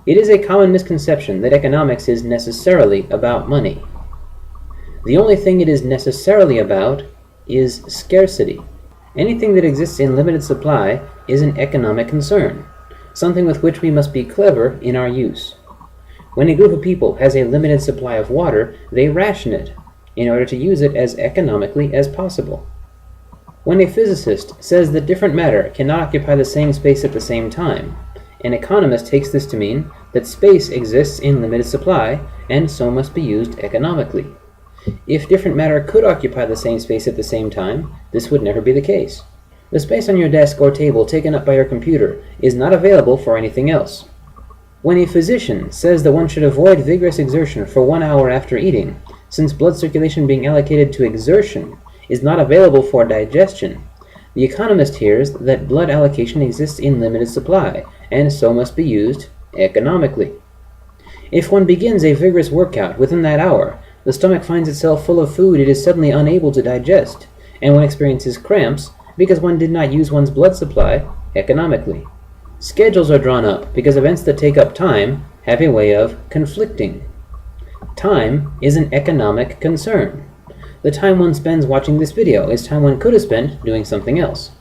It is a common misconception that economics is necessarily about money. The only thing it is necessarily about is scarcity. Anything that exists in limited supply is an economic concern, something with which we must be clever in our use. When a group of people has a limited supply of water, they ration it in order to use it as economically as possible. When a physicist says that different matter cannot occupy the same space at the same time, an economist takes this to mean that space exists in limited supply and so must be used economically. If different matter could occupy the same space at the same time, this would never be the case. The space on your desk or table taken up by your computer is not available for anything else. When a physician says that one should avoid vigorous exertion for 1 hour after eating, since blood circulation being allocated to exertion is not available for digestion, the economist hears that blood allocation exists in limited supply, and so must be used economically. If one begins a vigorous workout within that hour, the stomach finds itself full of food it is suddenly unable to digest, and one experiences cramps because one did not use one's blood supply economically. Schedules are drawn up because events that take up time have a way of conflicting. Time is an economic concern. The time one spends watching this video is time one could have spent doing something else.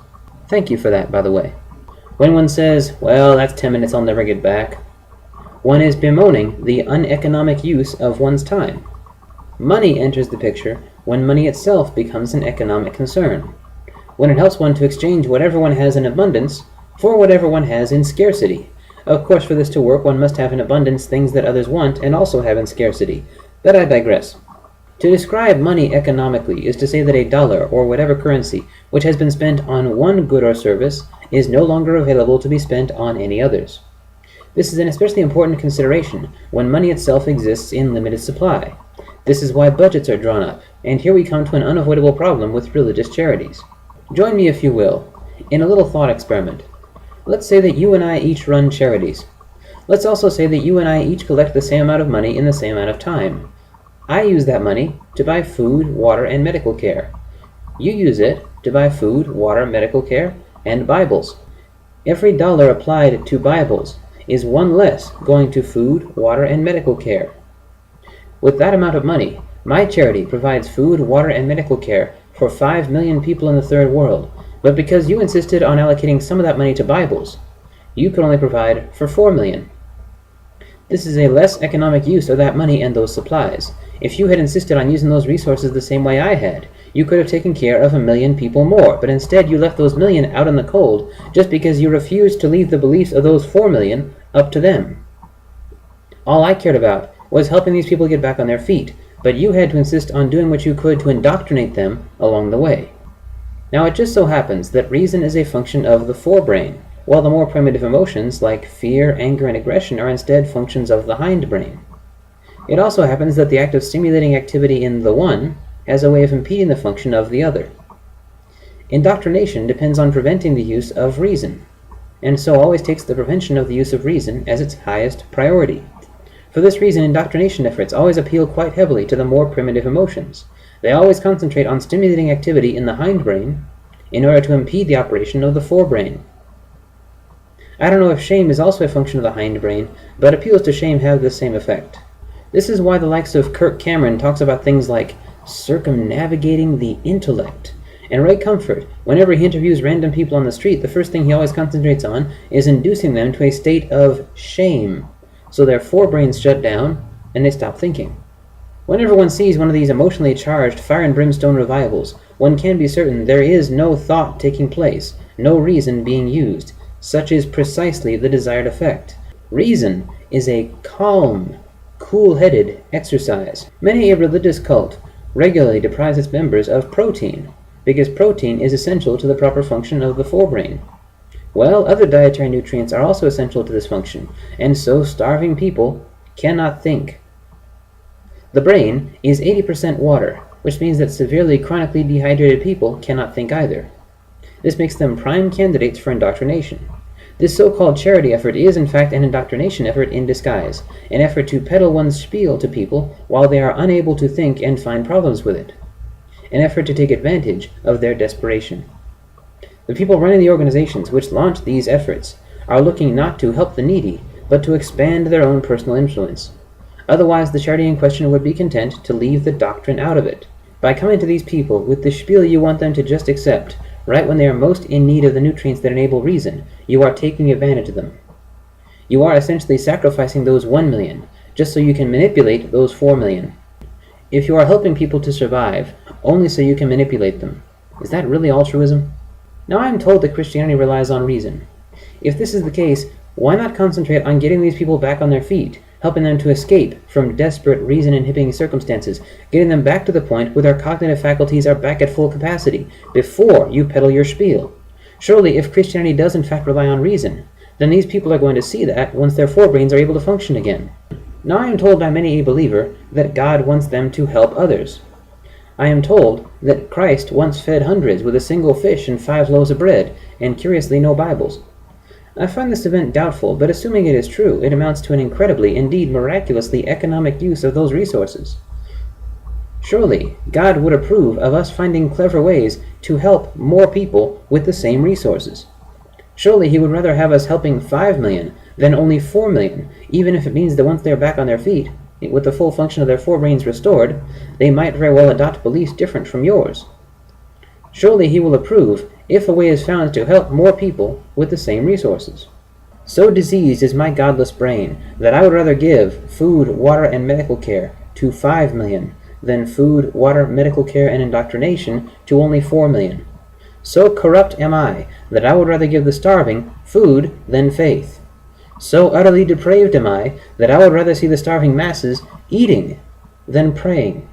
Thank you for that, by the way. When one says, well, that's 10 minutes I'll never get back, one is bemoaning the uneconomic use of one's time. Money enters the picture when money itself becomes an economic concern, when it helps one to exchange whatever one has in abundance for whatever one has in scarcity. Of course, for this to work, one must have in abundance things that others want and also have in scarcity. But I digress. To describe money economically is to say that a dollar, or whatever currency, which has been spent on one good or service, is no longer available to be spent on any others. This is an especially important consideration when money itself exists in limited supply. This is why budgets are drawn up, and here we come to an unavoidable problem with religious charities. Join me, if you will, in a little thought experiment. Let's say that you and I each run charities. Let's also say that you and I each collect the same amount of money in the same amount of time. I use that money to buy food, water, and medical care. You use it to buy food, water, medical care, and Bibles. Every dollar applied to Bibles is one less going to food, water, and medical care. With that amount of money, my charity provides food, water, and medical care for 5 million people in the third world, but because you insisted on allocating some of that money to Bibles, you could only provide for 4 million. This is a less economic use of that money and those supplies. If you had insisted on using those resources the same way I had, you could have taken care of 1 million people more, but instead you left those million out in the cold just because you refused to leave the beliefs of those 4 million up to them. All I cared about was helping these people get back on their feet, but you had to insist on doing what you could to indoctrinate them along the way. Now it just so happens that reason is a function of the forebrain, while the more primitive emotions like fear, anger, and aggression are instead functions of the hindbrain. It also happens that the act of stimulating activity in the one has a way of impeding the function of the other. Indoctrination depends on preventing the use of reason, and so always takes the prevention of the use of reason as its highest priority. For this reason, indoctrination efforts always appeal quite heavily to the more primitive emotions. They always concentrate on stimulating activity in the hindbrain in order to impede the operation of the forebrain. I don't know if shame is also a function of the hindbrain, but appeals to shame have the same effect. This is why the likes of Kirk Cameron talks about things like circumnavigating the intellect. And Ray Comfort, whenever he interviews random people on the street, the first thing he always concentrates on is inducing them to a state of shame, so their forebrains shut down and they stop thinking. Whenever one sees one of these emotionally charged fire and brimstone revivals, one can be certain there is no thought taking place, no reason being used. Such is precisely the desired effect. Reason is a calm, cool-headed exercise. Many a religious cult regularly deprives its members of protein, because protein is essential to the proper function of the forebrain. Well, other dietary nutrients are also essential to this function, and so starving people cannot think. The brain is 80% water, which means that severely chronically dehydrated people cannot think either. This makes them prime candidates for indoctrination. This so-called charity effort is in fact an indoctrination effort in disguise, an effort to peddle one's spiel to people while they are unable to think and find problems with it, an effort to take advantage of their desperation. The people running the organizations which launch these efforts are looking not to help the needy, but to expand their own personal influence. Otherwise, the charity in question would be content to leave the doctrine out of it. By coming to these people with the spiel you want them to just accept, right when they are most in need of the nutrients that enable reason, you are taking advantage of them. You are essentially sacrificing those 1 million, just so you can manipulate those 4 million. If you are helping people to survive, only so you can manipulate them, is that really altruism? Now I am told that Christianity relies on reason. If this is the case, why not concentrate on getting these people back on their feet, helping them to escape from desperate reason-inhibiting circumstances, getting them back to the point where their cognitive faculties are back at full capacity, before you peddle your spiel? Surely, if Christianity does in fact rely on reason, then these people are going to see that once their forebrains are able to function again. Now I am told by many a believer that God wants them to help others. I am told that Christ once fed hundreds with a single fish and 5 loaves of bread, and curiously no Bibles. I find this event doubtful, but assuming it is true, it amounts to an incredibly, indeed miraculously economic use of those resources. Surely, God would approve of us finding clever ways to help more people with the same resources. Surely he would rather have us helping 5 million than only 4 million, even if it means that once they're back on their feet, with the full function of their forebrains restored, they might very well adopt beliefs different from yours. Surely he will approve if a way is found to help more people with the same resources. So diseased is my godless brain that I would rather give food, water, and medical care to 5 million than food, water, medical care, and indoctrination to only 4 million. So corrupt am I that I would rather give the starving food than faith. So utterly depraved am I that I would rather see the starving masses eating than praying.